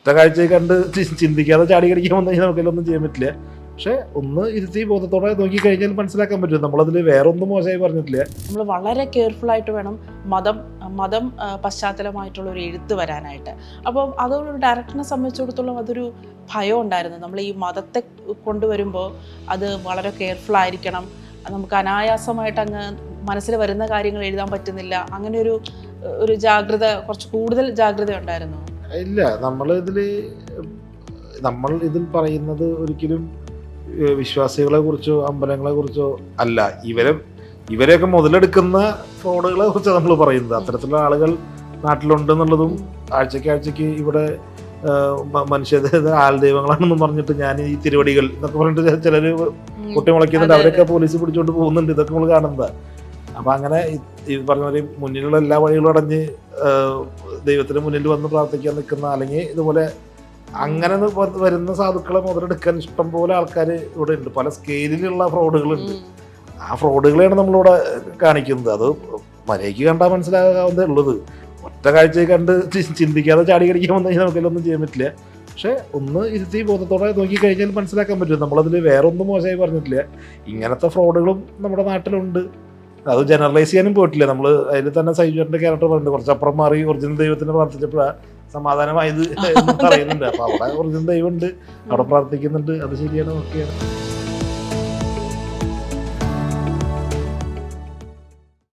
ഒറ്റ കാഴ്ച കണ്ട് ചിന്തിക്കാതെ ചാടി കടിക്കാൻ വന്നു കഴിഞ്ഞാൽ നമുക്കതിലൊന്നും ചെയ്യാൻ പറ്റില്ല. പക്ഷെ ഒന്ന് ഇരുത്തി ബോധത്തോടെ നോക്കിക്കഴിഞ്ഞാൽ മനസ്സിലാക്കാൻ പറ്റും. നമ്മളതിൽ വേറെ ഒന്നും മോശമായി പറഞ്ഞിട്ടില്ല. നമ്മൾ വളരെ കെയർഫുൾ ആയിട്ട് വേണം മതം പശ്ചാത്തലമായിട്ടുള്ള ഒരു എഴുത്ത് വരാനായിട്ട്. അപ്പം അതൊരു ഡയറക്ടറിനെ സംബന്ധിച്ചിടത്തോളം അതൊരു ഭയം ഉണ്ടായിരുന്നു. നമ്മൾ ഈ മതത്തെ കൊണ്ടുവരുമ്പോൾ അത് വളരെ കെയർഫുൾ ആയിരിക്കണം, നമുക്ക് അനായാസമായിട്ട് അങ്ങ് മനസ്സിൽ വരുന്ന കാര്യങ്ങൾ എഴുതാൻ പറ്റുന്നില്ല, അങ്ങനെ ഒരു ജാഗ്രത, കുറച്ച് കൂടുതൽ ജാഗ്രത ഉണ്ടായിരുന്നു. ഇല്ല, നമ്മൾ ഇതിൽ പറയുന്നത് ഒരിക്കലും വിശ്വാസികളെ കുറിച്ചോ അമ്പലങ്ങളെ കുറിച്ചോ അല്ല. ഇവരെയൊക്കെ മുതലെടുക്കുന്ന ഫ്രോഡുകളെ കുറിച്ചാണ് നമ്മൾ പറയുന്നത്. അത്തരത്തിലുള്ള ആളുകൾ നാട്ടിലുണ്ടെന്നുള്ളതും ആഴ്ചയ്ക്ക് ഇവിടെ മനുഷ്യത ആൾദൈവങ്ങളാണെന്നും പറഞ്ഞിട്ട് ഞാൻ ഈ തിരുവടികൾ എന്നൊക്കെ പറഞ്ഞിട്ട് ചിലർ പൊട്ടിമുളയ്ക്കുന്നുണ്ട്. അവരൊക്കെ പോലീസ് പിടിച്ചോണ്ട് പോകുന്നുണ്ട്. ഇതൊക്കെ നമ്മൾ കാണുന്നതാണ്. അപ്പം അങ്ങനെ ഈ പറഞ്ഞ പോലെ മുന്നിലുള്ള എല്ലാ വഴികളും അടഞ്ഞ് ദൈവത്തിന് മുന്നിൽ വന്ന് പ്രാർത്ഥിക്കാൻ നിൽക്കുന്ന, അല്ലെങ്കിൽ ഇതുപോലെ അങ്ങനെ വരുന്ന സാധുക്കളെ മുതലെടുക്കാൻ ഇഷ്ടം പോലെ ആൾക്കാർ ഇവിടെ ഉണ്ട്. പല സ്കെയിലുള്ള ഫ്രോഡുകളുണ്ട്. ആ ഫ്രോഡുകളെയാണ് നമ്മളിവിടെ കാണിക്കുന്നത്. അത് മര്യാദയ്ക്ക് കണ്ടാൽ മനസ്സിലാകാവുന്നതേ ഉള്ളത്. ഒറ്റ കാഴ്ച കണ്ട് ചിന്തിക്കാതെ ചാടി കടിക്കാൻ വന്നു കഴിഞ്ഞാൽ നമുക്കതിലൊന്നും ചെയ്യാൻ പറ്റില്ല. പക്ഷെ ഒന്ന് ഇരുത്തി ബോധത്തോടെ നോക്കിക്കഴിഞ്ഞാൽ മനസ്സിലാക്കാൻ പറ്റും. നമ്മളതിൽ വേറെ ഒന്നും മോശമായി പറഞ്ഞിട്ടില്ല. ഇങ്ങനത്തെ ഫ്രോഡുകളും നമ്മുടെ നാട്ടിലുണ്ട്. അത് ജനറലൈസ് ചെയ്യാനും പോയിട്ടില്ല. നമ്മൾ അതിൽ തന്നെ സൈജുവിന്റെ ക്യാരക്ടർ പറയുന്നുണ്ട്, കുറച്ചപ്പുറം മാറി ഒറിജിനൽ ദൈവത്തിന് പ്രാർത്ഥിച്ചപ്പോഴാണ് സമാധാനമായത് എന്ന് പറയുന്നുണ്ട്. അപ്പൊ അവിടെ ഒറിജിനൽ ദൈവം ഉണ്ട്, അവിടെ പ്രാർത്ഥിക്കുന്നുണ്ട്. അത് ശരിയാണ്, ഓക്കെയാണ്.